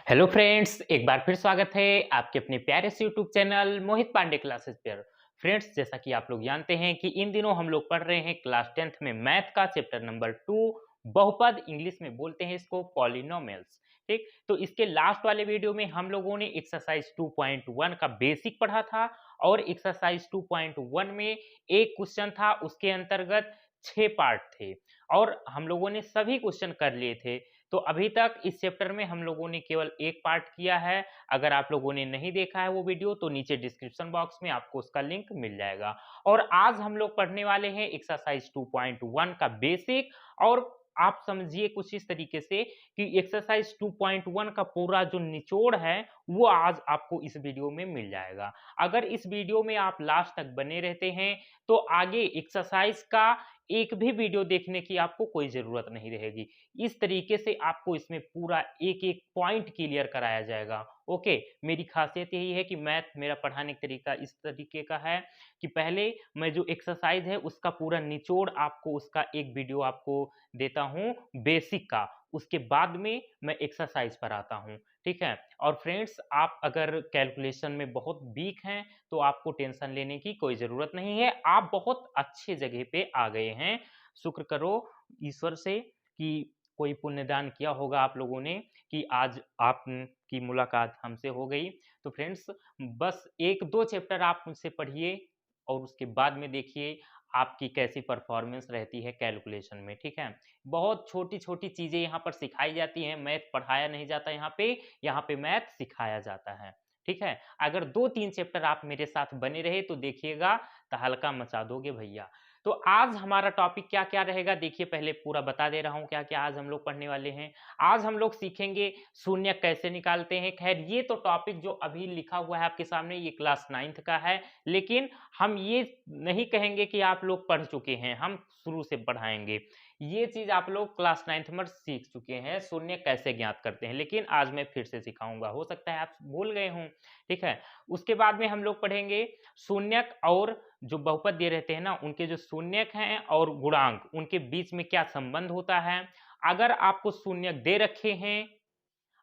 Hello friends, एक बार फिर स्वागत है आपके अपने प्यारे से यूट्यूब चैनल मोहित पांडे क्लासेस पर। फ्रेंड्स, जैसा कि आप लोग जानते हैं कि इन दिनों हम लोग पढ़ रहे हैं क्लास 10th में मैथ का चैप्टर नंबर 2 बहुपद। इंग्लिश में बोलते हैं इसको पॉलिनोमियल्स। ठीक, तो इसके लास्ट वाले वीडियो में हम लोगों ने एक्सरसाइज 2.1 का बेसिक पढ़ा था और एक्सरसाइज 2.1 में एक क्वेश्चन था, उसके अंतर्गत 6 पार्ट थे और हम लोगों ने सभी क्वेश्चन कर लिए थे। तो अभी तक इस चैप्टर में हम लोगों ने केवल एक पार्ट किया है। अगर आप लोगों ने नहीं देखा है वो वीडियो तो नीचे डिस्क्रिप्शन बॉक्स में आपको उसका लिंक मिल जाएगा। और आज हम लोग पढ़ने वाले हैं एक्सरसाइज 2.1 का बेसिक। और आप समझिए कुछ इस तरीके से कि एक्सरसाइज 2.1 का पूरा जो निचोड़ है वो आज आपको इस वीडियो में मिल जाएगा। अगर इस वीडियो में आप लास्ट तक बने रहते हैं तो आगे एक्सरसाइज का एक भी वीडियो देखने की आपको कोई जरूरत नहीं रहेगी। इस तरीके से आपको इसमें पूरा एक-एक पॉइंट क्लियर कराया जाएगा। ओके, मेरी खासियत यही है कि मैथ मेरा पढ़ाने का तरीका इस तरीके का है कि पहले मैं जो एक्सरसाइज है उसका पूरा निचोड़ आपको उसका एक वीडियो आपको देता हूँ बेसिक का, उसके बाद में मैं एक्सरसाइज पर आता हूँ। ठीक है? और फ्रेंड्स, आप अगर कैलकुलेशन में बहुत वीक हैं तो आपको टेंशन लेने की कोई ज़रूरत नहीं है। आप बहुत अच्छे जगह पे आ गए हैं। शुक्र करो ईश्वर से कि कोई पुण्यदान किया होगा आप लोगों ने कि आज आप की मुलाकात हमसे हो गई। तो फ्रेंड्स, बस 1-2 चैप्टर आप मुझसे पढ़िए और उसके बाद में देखिए आपकी कैसी परफॉर्मेंस रहती है कैलकुलेशन में, ठीक है? बहुत छोटी-छोटी चीज़ें यहाँ पर सिखाई जाती हैं, मैथ पढ़ाया नहीं जाता यहाँ पे मैथ सिखाया जाता है, ठीक है? अगर 2-3 चैप्टर आप मेरे साथ बने रहे तो देखिएगा तहलका मचा दोगे भैया। तो आज हमारा टॉपिक क्या-क्या रहेगा देखिए, पहले पूरा बता दे रहा हूँ क्या-क्या आज हम लोग पढ़ने वाले हैं। आज हम लोग सीखेंगे शून्य कैसे निकालते हैं। ख़ैर ये तो टॉपिक जो अभी लिखा हुआ है आपके सामने ये क्लास 9th का है, लेकिन हम ये नहीं कहेंगे कि आप लोग पढ़ चुके हैं, हम शुरू से पढ़ाएँगे। ये चीज़ आप लोग क्लास 9th में सीख चुके हैं, शून्य कैसे ज्ञात करते हैं, लेकिन आज मैं फिर से सिखाऊँगा। हो सकता है आप भूल गए हों, ठीक है? उसके बाद में हम लोग पढ़ेंगे शून्यक और जो बहुपद दिए रहते हैं ना, उनके जो शून्यक हैं और गुणांक, उनके बीच में क्या संबंध होता है। अगर आपको शून्यक दे रखे हैं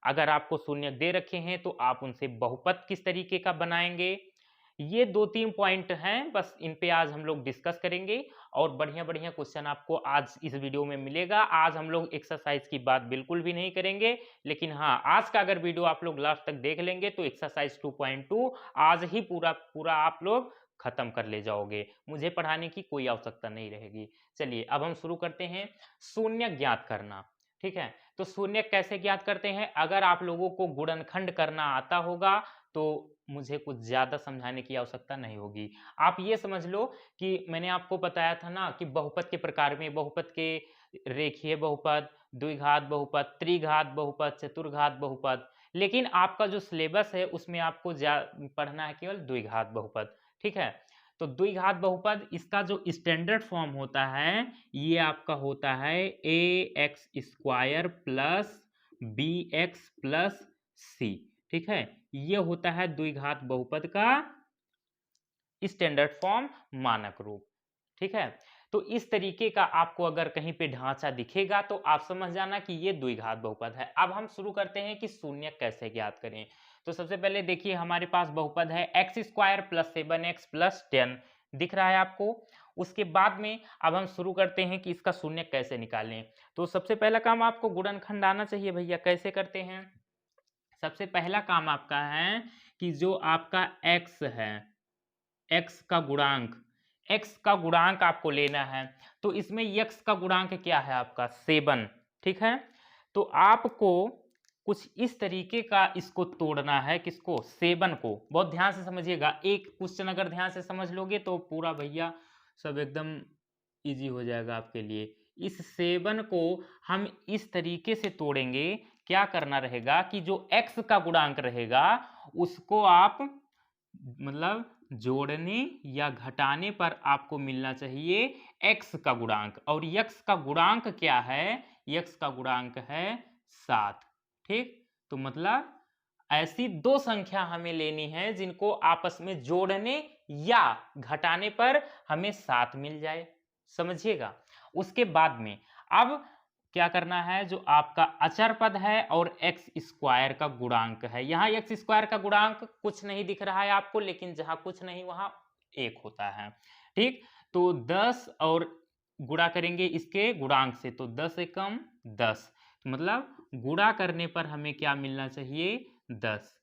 अगर आपको शून्यक दे रखे हैं, तो आप उनसे बहुपद किस तरीके का बनाएँगे। ये 2-3 पॉइंट हैं, बस इन पे आज हम लोग डिस्कस करेंगे और बढ़िया-बढ़िया क्वेश्चन आपको आज इस वीडियो में मिलेगा। आज हम लोग एक्सरसाइज की बात बिल्कुल भी नहीं करेंगे, लेकिन हाँ, आज का अगर वीडियो आप लोग लास्ट तक देख लेंगे तो एक्सरसाइज 2.2 आज ही पूरा आप लोग खत्म कर ले जाओगे। मुझे पढ़ाने की कोई आवश्यकता नहीं रहेगी। चलिए, अब हम शुरू करते हैं शून्य ज्ञात करना, ठीक है? तो शून्य कैसे ज्ञात करते हैं? अगर आप लोगों को गुणनखंड करना आता होगा, तो मुझे कुछ ज़्यादा समझाने की आवश्यकता नहीं होगी। आप ये समझ लो कि मैंने आपको बताया था ना कि बहुपद के प्रकार में बहुपद के रेखीय बहुपद, द्विघात बहुपद, त्रिघात बहुपद, चतुर्घात बहुपद, लेकिन आपका जो सिलेबस है उसमें आपको पढ़ना है केवल द्विघात बहुपद, ठीक है? तो द्विघात बहुपद इसका जो स्टैंडर्ड फॉर्म होता है, ये आपका होता है ax square plus bx plus c, ठीक है? ये होता है द्विघात बहुपद का स्टैंडर्ड फॉर्म, मानक रूप, ठीक है? तो इस तरीके का आपको अगर कहीं पे ढांचा दिखेगा तो आप समझ जाना कि ये द्विघात बहुपद है। अब हम शुरू करते हैं कि शून्य कैसे ज्ञात करें। तो सबसे पहले देखिए हमारे पास बहुपद है x square plus 7x plus 10, दिख रहा है आपको? उसके बाद में अब हम शुरू करते हैं कि इसका शून्य कैसे निकालें। तो सबसे पहला काम आपको गुणनखंड आना चाहिए भैया, कैसे करते हैं? सबसे पहला काम आपका है कि जो आपका x है, x का गुणांक आपको लेना है। तो इसमें x का गुणांक क्या है आपका 7, ठीक है? तो आपको कुछ इस तरीके का इसको तोड़ना है, किसको? 7 को। बहुत ध्यान से समझिएगा, एक क्वेश्चन अगर ध्यान से समझ लोगे तो पूरा भैया सब एकदम ईजी हो जाएगा आपके लिए। इस 7 को हम इस तरीके से तोड़ेंगे, क्या करना रहेगा कि जो x का गुणांक रहेगा उसको आप मतलब जोड़ने या घटाने पर आपको मिलना चाहिए x का गुणांक, और x का गुणांक क्या है? x का गुणांक है 7, ठीक? तो मतलब ऐसी दो संख्या हमें लेनी है जिनको आपस में जोड़ने या घटाने पर हमें 7 मिल जाए, समझिएगा। उसके बाद में अब क्या करना है, जो आपका अचर पद है और एक्स स्क्वायर का गुणांक है। यहाँ एक्स स्क्वायर का गुणांक कुछ नहीं दिख रहा है आपको, लेकिन जहां कुछ नहीं वहां एक होता है। ठीक, तो 10 और गुणा करेंगे इसके गुणांक से, तो 10 एकम 10, मतलब गुणा करने पर हमें क्या मिलना चाहिए, 10।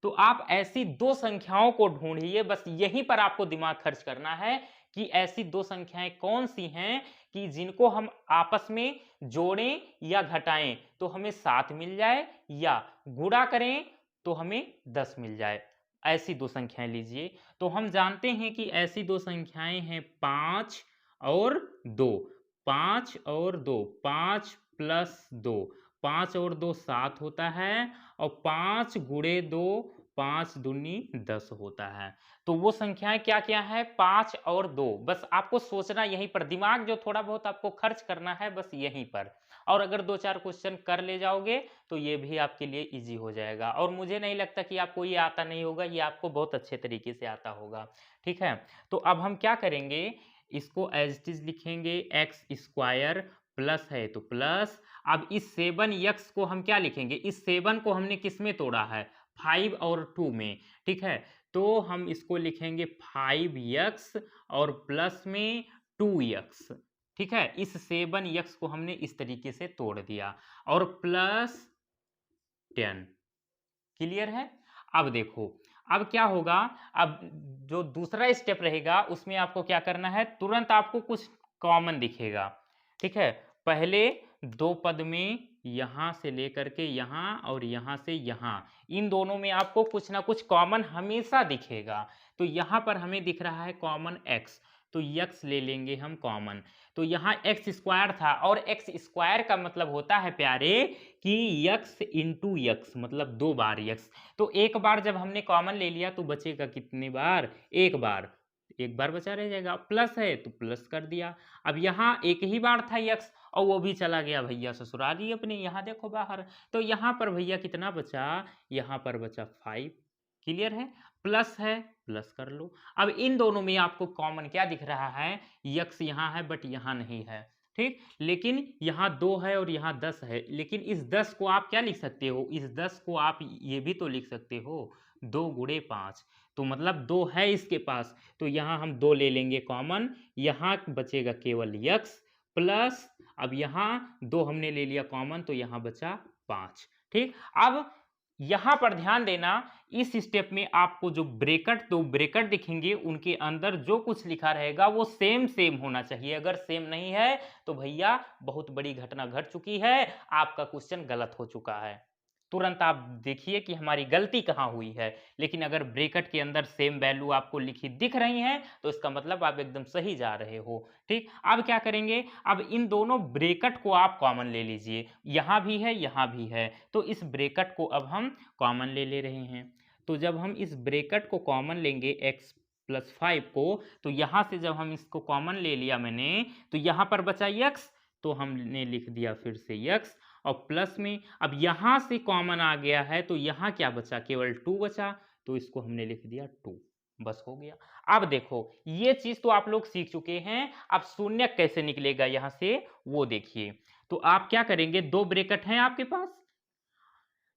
तो आप ऐसी दो संख्याओं को ढूंढिए, बस यहीं पर आपको दिमाग खर्च करना है कि ऐसी दो संख्याएं कौन सी हैं कि जिनको हम आपस में जोड़ें या घटाएं तो हमें 7 मिल जाए, या गुणा करें तो हमें 10 मिल जाए। ऐसी दो संख्याएं लीजिए। तो हम जानते हैं कि ऐसी दो संख्याएं हैं 5 और 2। 5 और 2, 5 प्लस 2, 5 और 2 7 होता है, और 5 गुणे 2, 5 दूनी 10 होता है। तो वो संख्याएं क्या क्या है, 5 और 2। बस आपको सोचना यहीं पर, दिमाग जो थोड़ा बहुत आपको खर्च करना है बस यहीं पर। और अगर 2-4 क्वेश्चन कर ले जाओगे तो ये भी आपके लिए इजी हो जाएगा। और मुझे नहीं लगता कि आपको ये आता नहीं होगा, ये आपको बहुत अच्छे तरीके से आता होगा। ठीक है, तो अब हम क्या करेंगे, इसको एज इट इज लिखेंगे, एक्स स्क्वायर प्लस है तो प्लस। अब इस 7x को हम क्या लिखेंगे, इस 7 को हमने किस में तोड़ा है, 5 और 2 में। ठीक है, तो हम इसको लिखेंगे 5x और प्लस में 2x। ठीक है, इस 7x को हमने इस तरीके से तोड़ दिया, और प्लस 10। क्लियर है। अब देखो, अब क्या होगा, अब जो दूसरा स्टेप रहेगा उसमें आपको क्या करना है, तुरंत आपको कुछ कॉमन दिखेगा। ठीक है, पहले दो पद में यहां से लेकर के यहां और यहां से यहां, इन दोनों में आपको कुछ ना कुछ कॉमन हमेशा दिखेगा। तो यहां पर हमें दिख रहा है कॉमन x, तो x ले लेंगे हम कॉमन। तो यहाँ एक्स स्क्वायर था, और एक्स स्क्वायर का मतलब होता है प्यारे कि x इंटू एक्स, मतलब 2 बार x। तो एक बार जब हमने कॉमन ले लिया तो बचेगा कितने बार, एक बार, एक बार बचा रह जाएगा, प्लस है तो प्लस कर दिया। अब यहाँ एक ही बार था x, और वो भी चला गया भैया ससुराली अपने, यहाँ देखो बाहर। तो यहाँ पर भैया कितना बचा, यहाँ पर बचा 5। क्लियर है, प्लस है प्लस कर लो। अब इन दोनों में आपको कॉमन क्या दिख रहा है, x यहाँ है बट यहाँ नहीं है। ठीक, लेकिन यहाँ 2 है और यहाँ 10 है, लेकिन इस 10 को आप क्या लिख सकते हो, इस 10 को आप ये भी तो लिख सकते हो 2 गुणे 5, तो मतलब 2 है इसके पास, तो यहाँ हम 2 ले लेंगे कॉमन, यहाँ बचेगा केवल x प्लस, अब यहाँ 2 हमने ले लिया कॉमन तो यहाँ बचा 5। ठीक, अब यहां पर ध्यान देना, इस स्टेप में आपको जो ब्रैकेट, दो ब्रैकेट दिखेंगे उनके अंदर जो कुछ लिखा रहेगा वो सेम सेम होना चाहिए। अगर सेम नहीं है तो भैया बहुत बड़ी घटना घट चुकी है, आपका क्वेश्चन गलत हो चुका है। तुरंत आप देखिए कि हमारी गलती कहां हुई है। लेकिन अगर ब्रैकेट के अंदर सेम वैल्यू आपको लिखी दिख रही हैं तो इसका मतलब आप एकदम सही जा रहे हो। ठीक, अब क्या करेंगे, अब इन दोनों ब्रैकेट को आप कॉमन ले लीजिए, यहां भी है यहां भी है, तो इस ब्रैकेट को अब हम कॉमन ले रहे हैं। तो जब हम इस ब्रैकेट को कॉमन लेंगे x प्लस 5 को, तो यहां से जब हम इसको कॉमन ले लिया मैंने, तो यहां पर बचा x, तो हमने लिख दिया फिर से x, और प्लस में अब यहां से कॉमन आ गया है तो यहां क्या बचा, केवल 2 बचा, तो इसको हमने लिख दिया 2, बस हो गया। अब देखो ये चीज तो आप लोग सीख चुके हैं, अब शून्य कैसे निकलेगा यहां से वो देखिए। तो आप क्या करेंगे, दो ब्रैकेट हैं आपके पास,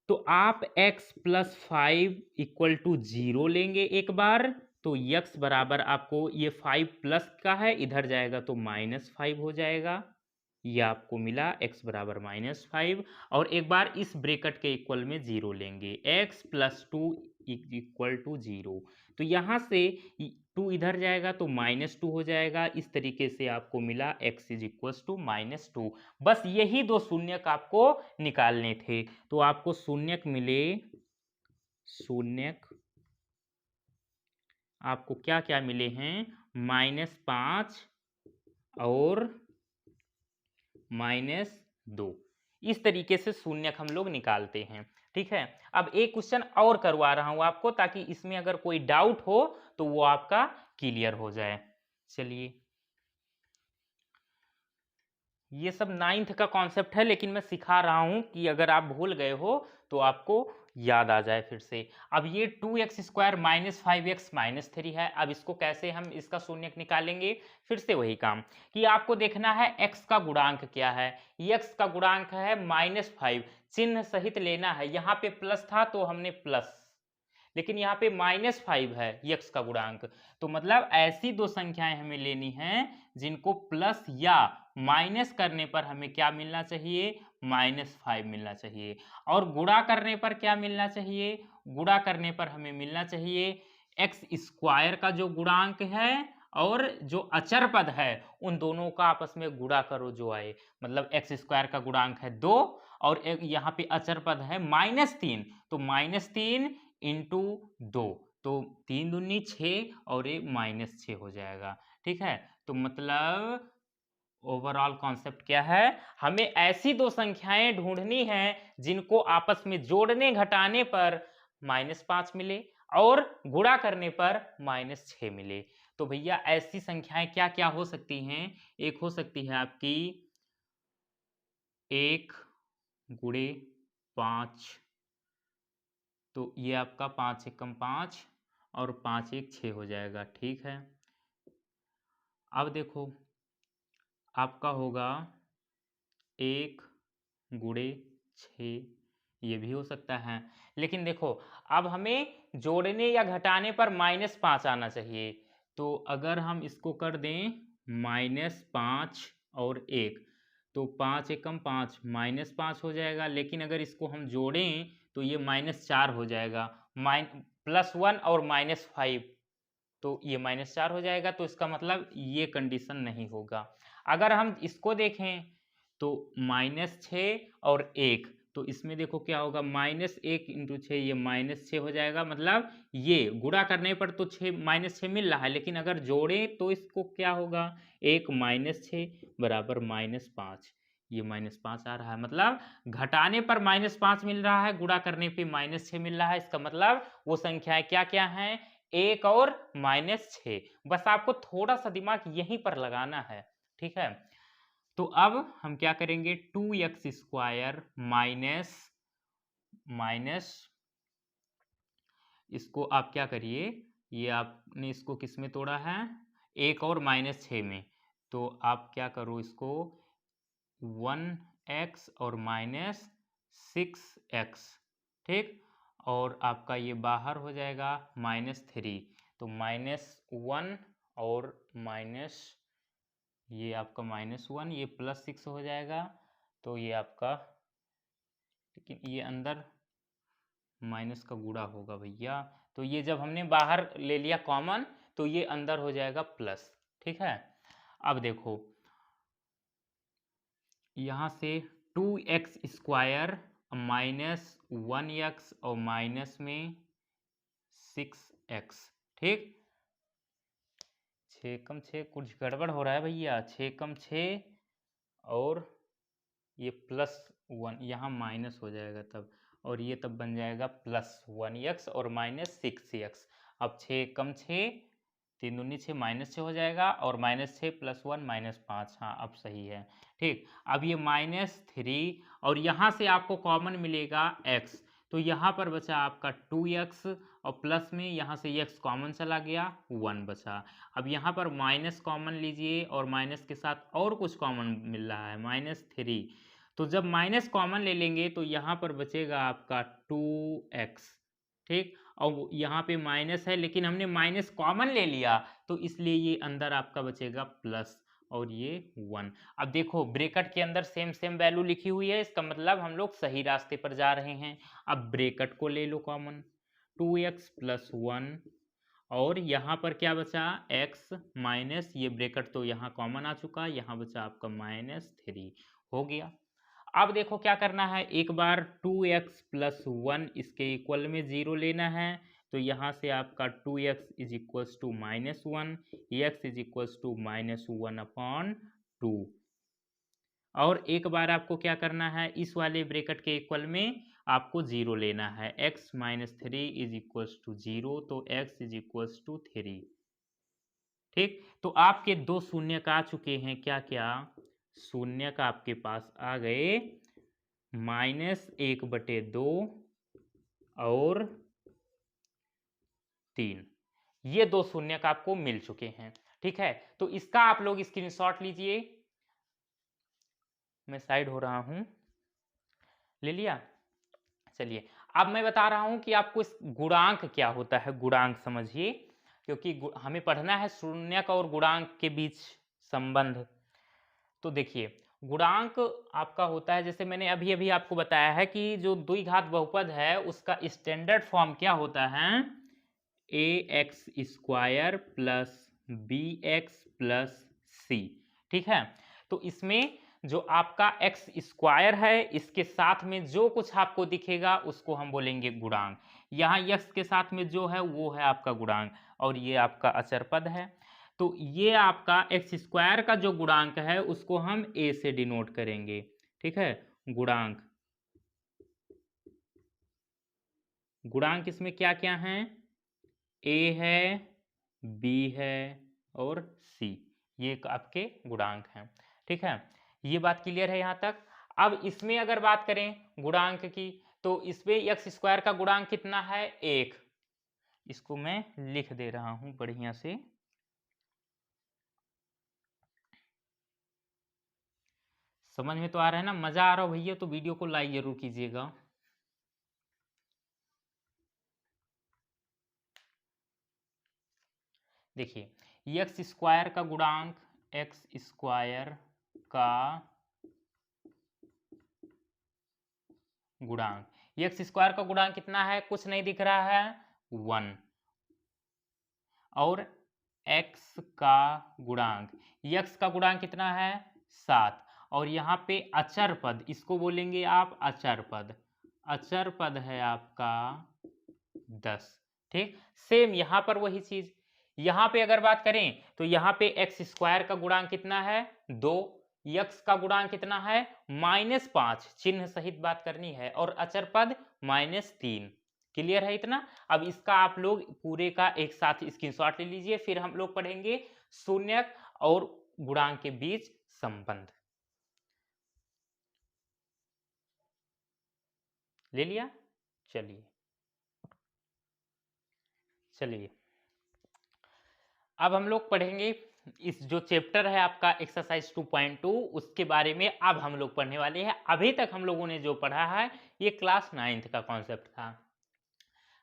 तो आप x प्लस 5 इक्वल टू 0 लेंगे एक बार, तो x बराबर आपको ये 5 प्लस का है, इधर जाएगा तो -5 हो जाएगा, ये आपको मिला x बराबर -5। और एक बार इस ब्रैकेट के इक्वल में 0 लेंगे, x प्लस 2 इक्वल टू 0, तो यहाँ से 2 इधर जाएगा तो -2 हो जाएगा। इस तरीके से आपको मिला x इज इक्वल टू -2। बस यही दो शून्यक आपको निकालने थे, तो आपको शून्यक मिले, शून्यक आपको क्या क्या मिले हैं, -5 और -2। इस तरीके से शून्यक हम लोग निकालते हैं। ठीक है, अब एक क्वेश्चन और करवा रहा हूं आपको, ताकि इसमें अगर कोई डाउट हो तो वो आपका क्लियर हो जाए। चलिए ये सब 9th का कॉन्सेप्ट है, लेकिन मैं सिखा रहा हूँ कि अगर आप भूल गए हो तो आपको याद आ जाए फिर से। अब ये 2x² माइनस 5x माइनस 3 है। अब इसको कैसे हम इसका शून्यक निकालेंगे? फिर से वही काम कि आपको देखना है x का गुणांक क्या है। x का गुणांक है -5, चिन्ह सहित लेना है। यहाँ पे प्लस था तो हमने प्लस, लेकिन यहाँ पे -5 है यक्स का गुणांक। तो मतलब ऐसी दो संख्याएं हमें लेनी हैं जिनको प्लस या माइनस करने पर हमें क्या मिलना चाहिए? -5 मिलना चाहिए। और गुणा करने पर क्या मिलना चाहिए? गुणा करने पर हमें मिलना चाहिए x² का जो गुणांक है और जो अचर पद है उन दोनों का आपस में गुणा करो जो आए। मतलब x² का गुणांक है 2 और एक यहाँ पे अचर पद है -3, तो -3 इंटू 2, तो 3 दूनी 6 और ये -6 हो जाएगा। ठीक है, तो मतलब ओवरऑल कॉन्सेप्ट क्या है? हमें ऐसी दो संख्याएं ढूंढनी हैं जिनको आपस में जोड़ने घटाने पर -5 मिले और गुणा करने पर -6 मिले। तो भैया ऐसी संख्याएं क्या क्या हो सकती हैं? एक हो सकती है आपकी 1 गुणे 5, तो ये आपका 5 एकम 5 और 5 एक 6 हो जाएगा। ठीक है, अब देखो आपका होगा 1 गुणे 6, ये भी हो सकता है। लेकिन देखो अब हमें जोड़ने या घटाने पर -5 आना चाहिए। तो अगर हम इसको कर दें -5 और 1, तो 5 एकम 5 -5 हो जाएगा। लेकिन अगर इसको हम जोड़ें तो ये -4 हो जाएगा। +1 और -5, तो ये -4 हो जाएगा। तो इसका मतलब ये कंडीशन नहीं होगा। अगर हम इसको देखें तो -6 और 1, तो इसमें देखो क्या होगा, -1 इंटू 6, ये -6 हो जाएगा। मतलब ये गुणा करने पर तो -6 मिल रहा है, लेकिन अगर जोड़ें तो इसको क्या होगा, 1 -6 बराबर -5, ये -5 आ रहा है। मतलब घटाने पर -5 मिल रहा है, गुणा करने पे -6 मिल रहा है। इसका मतलब वो संख्याएं क्या क्या हैं? 1 और -6। बस आपको थोड़ा सा दिमाग यहीं पर लगाना है। ठीक है, तो अब हम क्या करेंगे, 2x² माइनस माइनस इसको आप क्या करिए, ये आपने इसको किस में तोड़ा है? 1 और -6 में। तो आप क्या करो इसको 1x और -6x, ठीक, और आपका ये बाहर हो जाएगा -3, तो -1 और माइनस, ये आपका -1, ये +6 हो जाएगा। तो ये आपका, लेकिन ये अंदर माइनस का गुणा होगा भैया। तो ये जब हमने बाहर ले लिया कॉमन तो ये अंदर हो जाएगा प्लस। ठीक है, अब देखो यहाँ से 2x² -1x और माइनस में 6x। ठीक, 6 कम 6 कुछ गड़बड़ हो रहा है भैया। 6 कम 6 और ये +1, यहाँ माइनस हो जाएगा तब, और ये तब बन जाएगा +1x और -6x। अब 6 कम 6, 3 दूनी 6, -6 हो जाएगा, और -6 +1 -5, हाँ अब सही है। ठीक, अब ये -3 और यहाँ से आपको कॉमन मिलेगा x, तो यहाँ पर बचा आपका 2x और प्लस में यहाँ से x कॉमन चला गया, 1 बचा। अब यहाँ पर माइनस कॉमन लीजिए और माइनस के साथ और कुछ कॉमन मिल रहा है -3, तो जब माइनस कॉमन ले लेंगे तो यहाँ पर बचेगा आपका 2x। ठीक, और यहाँ पे माइनस है लेकिन हमने माइनस कॉमन ले लिया तो इसलिए ये अंदर आपका बचेगा प्लस और ये 1। अब देखो ब्रैकेट के अंदर सेम सेम वैल्यू लिखी हुई है, इसका मतलब हम लोग सही रास्ते पर जा रहे हैं। अब ब्रैकेट को ले लो कॉमन, 2x + 1, और यहाँ पर क्या बचा, x माइनस, ये ब्रैकेट तो यहाँ कॉमन आ चुका, यहाँ बचा आपका -3 हो गया। अब देखो क्या करना है, एक बार 2x + 1 इसके इक्वल में 0 लेना है, तो यहाँ से आपका 2x = -1, x = -1/2, और एक बार आपको क्या करना है, इस वाले ब्रैकेट के इक्वल में आपको 0 लेना है, x - 3 = 0, तो x = 3। ठीक, तो आपके दो शून्यक आ चुके हैं, क्या क्या, शून्यक आपके पास आ गए -1/2 और 3। ये दो शून्यक आपको मिल चुके हैं। ठीक है, तो इसका आप लोग स्क्रीनशॉट लीजिए। मैं साइड हो रहा हूं, ले लिया। चलिए, अब मैं बता रहा हूं कि आपको इस गुणांक क्या होता है, गुणांक समझिए, क्योंकि हमें पढ़ना है शून्यक और गुणांक के बीच संबंध। तो देखिए, गुणांक आपका होता है, जैसे मैंने अभी अभी आपको बताया है कि जो द्विघात बहुपद है उसका स्टैंडर्ड फॉर्म क्या होता है, ax² plus bx plus c। ठीक है, तो इसमें जो आपका x² है, इसके साथ में जो कुछ आपको दिखेगा उसको हम बोलेंगे गुणांक। यहाँ x के साथ में जो है वो है आपका गुणांक, और ये आपका अचर पद है। तो ये आपका x² का जो गुणांक है उसको हम a से डिनोट करेंगे। ठीक है, गुणांक। गुणांक इसमें क्या क्या हैं, a है, b है और c, ये आपके गुणांक हैं। ठीक है, ये बात क्लियर है यहाँ तक। अब इसमें अगर बात करें गुणांक की, तो इसमें x² का गुणांक कितना है, 1। इसको मैं लिख दे रहा हूं बढ़िया से। समझ में तो आ रहा है ना, मजा आ रहा हो भैया तो वीडियो को लाइक जरूर कीजिएगा। देखिए, x² का गुणांक, x² का गुणांक, x² का गुणांक कितना है, कुछ नहीं दिख रहा है, 1। और x का गुणांक, x का गुणांक कितना है, 7। और यहाँ पे अचर पद, इसको बोलेंगे आप अचर पद, अचर पद है आपका 10। ठीक, सेम यहाँ पर वही चीज। यहाँ पे अगर बात करें तो यहाँ पे x² का गुणांक कितना है, 2। x का गुणांक कितना है, -5, चिन्ह सहित बात करनी है, और अचर पद -3। क्लियर है इतना। अब इसका आप लोग पूरे का एक साथ स्क्रीनशॉट ले लीजिए, फिर हम लोग पढ़ेंगे शून्यक और गुणांक के बीच संबंध। ले लिया। चलिए चलिए, अब हम लोग पढ़ेंगे इस जो चैप्टर है आपका एक्सरसाइज 2.2, उसके बारे में अब हम लोग पढ़ने वाले हैं। अभी तक हम लोगों ने जो पढ़ा है ये क्लास 9th का कॉन्सेप्ट था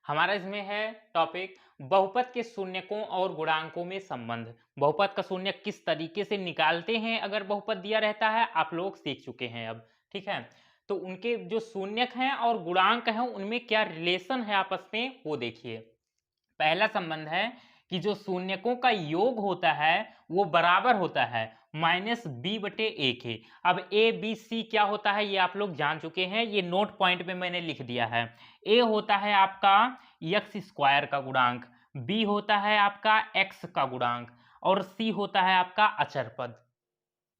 हमारा। इसमें है टॉपिक बहुपद के शून्यकों और गुणांकों में संबंध। बहुपद का शून्यक किस तरीके से निकालते हैं, अगर बहुपद दिया रहता है, आप लोग सीख चुके हैं अब। ठीक है, तो उनके जो शून्यक हैं और गुणांक हैं उनमें क्या रिलेशन है आपस में, वो देखिए। पहला संबंध है कि जो शून्यकों का योग होता है वो बराबर होता है -b/a के। अब ए बी सी क्या होता है ये आप लोग जान चुके हैं, ये नोट पॉइंट में मैंने लिख दिया है। ए होता है आपका x² का गुणांक, बी होता है आपका x का गुणांक, और सी होता है आपका अचर पद।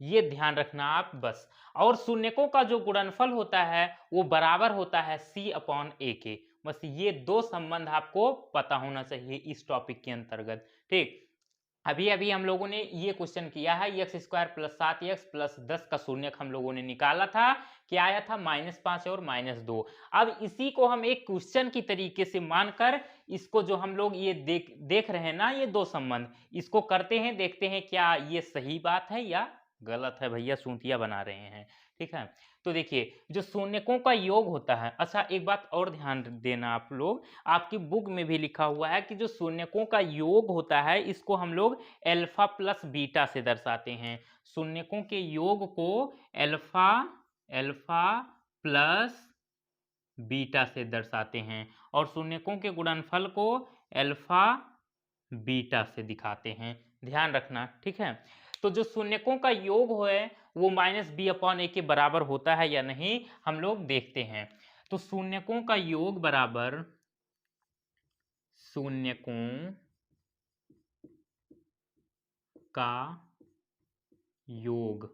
ये ध्यान रखना आप बस। और शून्यकों का जो गुणनफल होता है वो बराबर होता है c/a के। बस ये दो संबंध आपको पता होना चाहिए इस टॉपिक के अंतर्गत। ठीक, अभी अभी हम लोगों ने ये क्वेश्चन किया है, x² + 7x + 10 का शून्यक हम लोगों ने निकाला था, क्या आया था, -5 और -2। अब इसी को हम एक क्वेश्चन की तरीके से मानकर इसको जो हम लोग ये देख रहे हैं ना, ये दो संबंध, इसको करते हैं, देखते हैं क्या ये सही बात है या गलत है। भैया सूतिया बना रहे हैं। ठीक है, तो देखिए जो शून्यकों का योग होता है, अच्छा एक बात और ध्यान देना आप लोग, आपकी बुक में भी लिखा हुआ है कि जो शून्यकों का योग होता है इसको हम लोग अल्फा प्लस बीटा से दर्शाते हैं। शून्यकों के योग को अल्फा प्लस बीटा से दर्शाते हैं, और शून्यकों के गुणनफल को अल्फा बीटा से दिखाते हैं। ध्यान रखना। ठीक है, तो जो शून्यकों का योग है वो -b/a के बराबर होता है या नहीं, हम लोग देखते हैं। तो शून्यकों का योग बराबर, शून्यकों का योग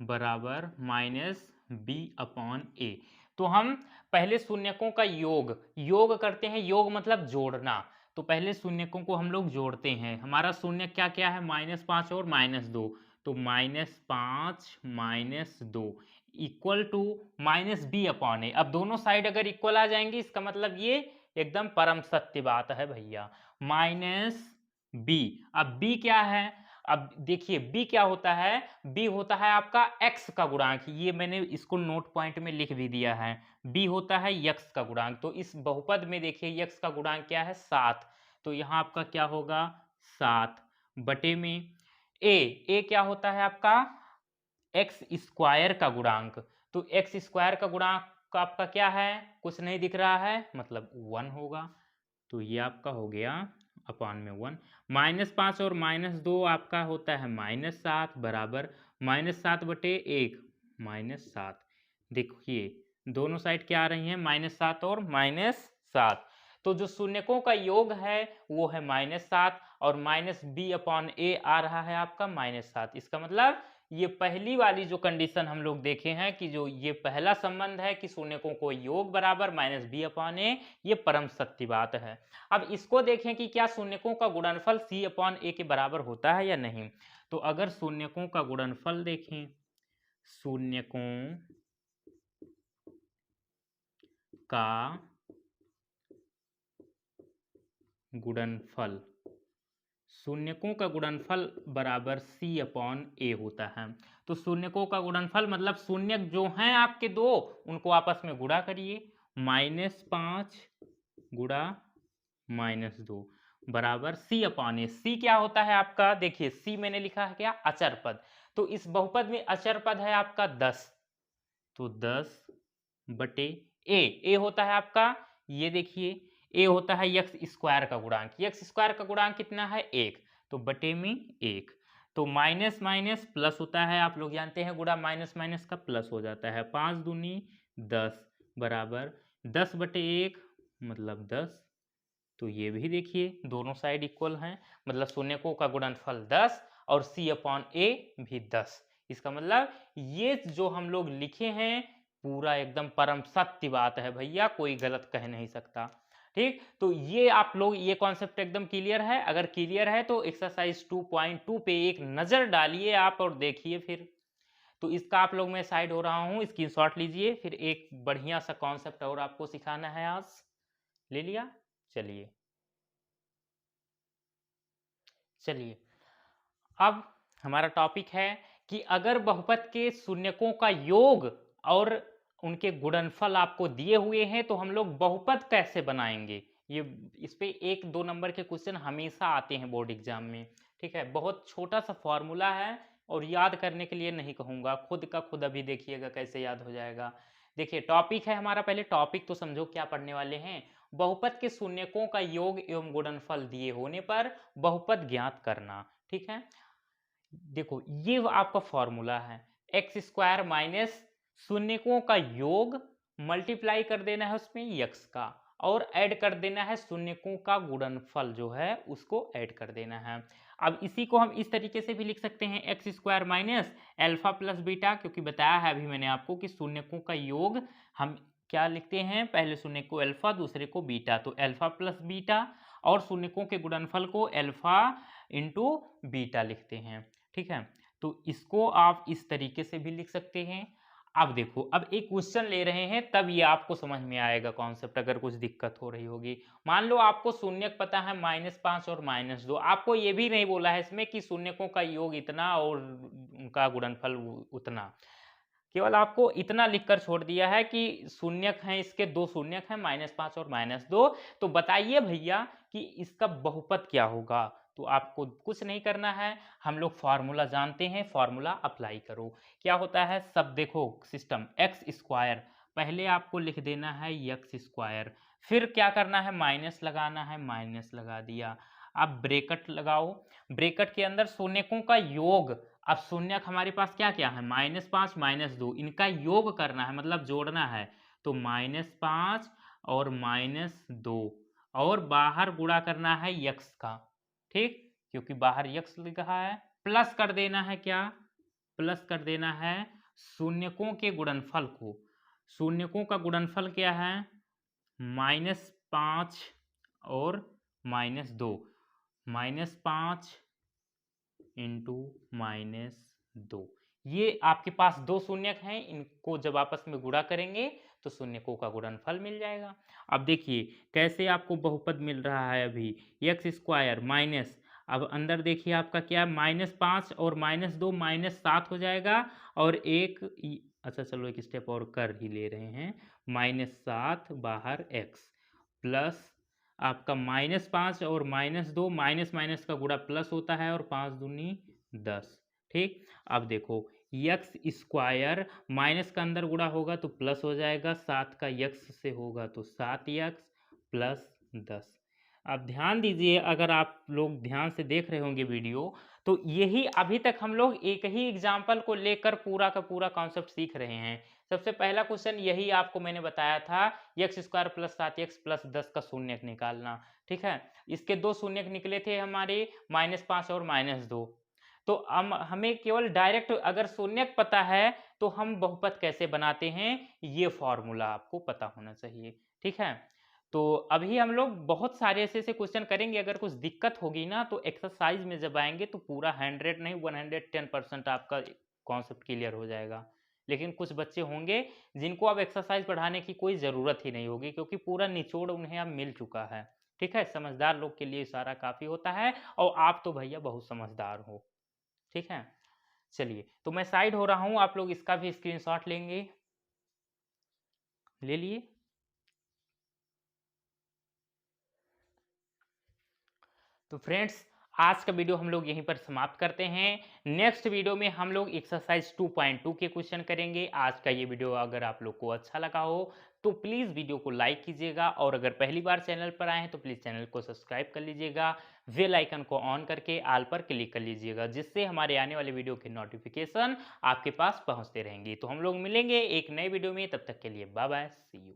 बराबर -b/a। तो हम पहले शून्यकों का योग करते हैं, योग मतलब जोड़ना। तो पहले शून्यकों को हम लोग जोड़ते हैं। हमारा शून्य क्या क्या है, -5 और -2, तो -5 -2 इक्वल टू -b/a। अब दोनों साइड अगर इक्वल आ जाएंगी इसका मतलब ये एकदम परम सत्य बात है भैया, -b। अब b क्या है, अब देखिए b क्या होता है, b होता है आपका x का गुणांक। ये मैंने इसको नोट पॉइंट में लिख भी दिया है, b होता है x का गुणांक। तो इस बहुपद में देखिए x का गुणांक क्या है, 7। तो यहाँ आपका क्या होगा, 7 बटे में a क्या होता है आपका एक्स स्क्वायर का गुणांक। तो एक्स स्क्वायर का गुणांक का आपका क्या है, कुछ नहीं दिख रहा है, मतलब 1 होगा। तो ये आपका हो गया अपान में 1। -5 और -2 आपका होता है -7 बराबर -7 बटे 1 -7। देखिए दोनों साइड क्या आ रही हैं, -7 और -7। तो जो शून्यकों का योग है वो है -7 और -b/a आ रहा है आपका -7। इसका मतलब ये पहली वाली जो कंडीशन हम लोग देखे हैं कि जो ये पहला संबंध है कि शून्यकों को योग बराबर -b/a, ये परम सत्य बात है। अब इसको देखें कि क्या शून्यकों का गुणनफल c/a के बराबर होता है या नहीं। तो अगर शून्यकों का गुणनफल देखें, शून्यकों का गुणनफल, शून्यकों का गुणनफल बराबर c/a होता है। तो शून्यकों का गुणनफल मतलब शून्यक जो हैं आपके दो उनको आपस में गुणा करिए, -5 गुणा -2 बराबर c/a। c क्या होता है आपका, देखिए c मैंने लिखा है क्या, अचर पद। तो इस बहुपद में अचर पद है आपका 10, तो 10 बटे a होता है आपका, ये देखिए a होता है एक्स स्क्वायर का गुणांक। एक्स स्क्वायर का गुणांक कितना है, 1, तो बटे में 1। तो माइनस माइनस प्लस होता है, आप लोग जानते हैं गुणा माइनस माइनस का प्लस हो जाता है। 5 दूनी 10 बराबर 10 बटे 1 मतलब 10। तो ये भी देखिए दोनों साइड इक्वल हैं, मतलब शून्यकों का गुणनफल 10 और c/a भी 10। इसका मतलब ये जो हम लोग लिखे हैं पूरा एकदम परम सत्य बात है भैया, कोई गलत कह नहीं सकता। ठीक, तो ये आप लोग ये कॉन्सेप्ट एकदम क्लियर है। अगर क्लियर है तो एक्सरसाइज 2.2 पे एक नजर डालिए आप और देखिए फिर। तो इसका आप लोग मैं साइड हो रहा हूँ, स्क्रीनशॉट लीजिए। फिर एक बढ़िया सा कॉन्सेप्ट और आपको सिखाना है आज, ले लिया। चलिए चलिए अब हमारा टॉपिक है कि अगर बहुपद के शून्यकों का योग और उनके गुणनफल आपको दिए हुए हैं तो हम लोग बहुपद कैसे बनाएंगे। ये इस पे 1-2 नंबर के क्वेश्चन हमेशा आते हैं बोर्ड एग्जाम में। ठीक है, बहुत छोटा सा फॉर्मूला है और याद करने के लिए नहीं कहूँगा, खुद का खुद अभी देखिएगा कैसे याद हो जाएगा। देखिए टॉपिक है हमारा, पहले टॉपिक तो समझो क्या पढ़ने वाले हैं। बहुपद के शून्यकों का योग एवं गुणनफल दिए होने पर बहुपद ज्ञात करना। ठीक है, देखो ये आपका फॉर्मूला है, एक्स स्क्वायर माइनस शून्यकों का योग मल्टीप्लाई कर देना है उसमें यक्स का, और ऐड कर देना है शून्यकों का गुणनफल जो है उसको ऐड कर देना है। अब इसी को हम इस तरीके से भी लिख सकते हैं, x square minus alpha plus beta, क्योंकि बताया है अभी मैंने आपको कि शून्यकों का योग हम क्या लिखते हैं, पहले शून्य को अल्फा दूसरे को बीटा, तो अल्फा प्लस बीटा, और शून्यकों के गुणनफल को अल्फा इंटू बीटा लिखते हैं। ठीक है, तो इसको आप इस तरीके से भी लिख सकते हैं। अब देखो, अब एक क्वेश्चन ले रहे हैं तब ये आपको समझ में आएगा कॉन्सेप्ट, अगर कुछ दिक्कत हो रही होगी। मान लो आपको शून्यक पता है -5 और -2, आपको ये भी नहीं बोला है इसमें कि शून्यकों का योग इतना और उनका गुणनफल उतना, केवल आपको इतना लिखकर छोड़ दिया है कि शून्यक हैं, इसके दो शून्यक हैं -5 और -2। तो बताइए भैया कि इसका बहुपद क्या होगा। तो आपको कुछ नहीं करना है, हम लोग फॉर्मूला जानते हैं, फॉर्मूला अप्लाई करो। क्या होता है, सब देखो सिस्टम, एक्स स्क्वायर पहले आपको लिख देना है एक्स स्क्वायर, फिर क्या करना है, माइनस लगाना है, माइनस लगा दिया। अब ब्रेकेट लगाओ, ब्रेकेट के अंदर शून्यकों का योग। अब शून्यक हमारे पास क्या क्या है, -5 -2, इनका योग करना है मतलब जोड़ना है। तो -5 और -2, और बाहर गुणा करना है यक्स का। ठीक, क्योंकि बाहर यक्स लिखा है, प्लस कर देना है क्या, प्लस कर देना है शून्यकों के गुणनफल को। शून्यकों का गुणनफल क्या है, -5 और -2 -5 इंटू -2। ये आपके पास दो शून्यक हैं, इनको जब आपस में गुणा करेंगे तो शून्यकों का गुणनफल मिल जाएगा। अब देखिए कैसे आपको बहुपद मिल रहा है अभी, एक्स स्क्वायर माइनस, अब अंदर देखिए आपका क्या -5 और -2 -7 हो जाएगा, और एक अच्छा चलो एक स्टेप और कर ही ले रहे हैं, -7 बाहर एक्स प्लस आपका -5 और -2, माइनस माइनस का गुणा प्लस होता है और 5 दूनी 10। ठीक, अब देखो यक्स स्क्वायर माइनस का अंदर गुणा होगा तो प्लस हो जाएगा, 7 का यक्स से होगा तो 7 यक्स प्लस 10। अब ध्यान दीजिए, अगर आप लोग ध्यान से देख रहे होंगे वीडियो, तो यही अभी तक हम लोग एक ही एग्जाम्पल को लेकर पूरा का पूरा कॉन्सेप्ट सीख रहे हैं। सबसे पहला क्वेश्चन यही आपको मैंने बताया था, x square plus 7x plus 10 का शून्यक निकालना। ठीक है, इसके दो शून्यक निकले थे हमारे -5 और -2। तो हमें केवल डायरेक्ट अगर शून्यक पता है तो हम बहुपद कैसे बनाते हैं, ये फॉर्मूला आपको पता होना चाहिए। ठीक है, तो अभी हम लोग बहुत सारे ऐसे क्वेश्चन करेंगे। अगर कुछ दिक्कत होगी ना तो एक्सरसाइज में जब आएंगे तो पूरा 100 नहीं 110% आपका कॉन्सेप्ट क्लियर हो जाएगा। लेकिन कुछ बच्चे होंगे जिनको अब एक्सरसाइज पढ़ाने की कोई ज़रूरत ही नहीं होगी, क्योंकि पूरा निचोड़ उन्हें अब मिल चुका है। ठीक है, समझदार लोग के लिए इशारा काफ़ी होता है, और आप तो भैया बहुत समझदार हो। ठीक है, चलिए तो मैं साइड हो रहा हूँ, आप लोग इसका भी स्क्रीनशॉट लेंगे, ले लिए। तो फ्रेंड्स आज का वीडियो हम लोग यहीं पर समाप्त करते हैं। नेक्स्ट वीडियो में हम लोग एक्सरसाइज 2.2 के क्वेश्चन करेंगे। आज का ये वीडियो अगर आप लोग को अच्छा लगा हो तो प्लीज़ वीडियो को लाइक कीजिएगा, और अगर पहली बार चैनल पर आए हैं तो प्लीज़ चैनल को सब्सक्राइब कर लीजिएगा, बेल आइकन को ऑन करके ऑल पर क्लिक कर लीजिएगा, जिससे हमारे आने वाले वीडियो के नोटिफिकेशन आपके पास पहुंचते रहेंगे। तो हम लोग मिलेंगे एक नए वीडियो में, तब तक के लिए बाय बाय, सी यू।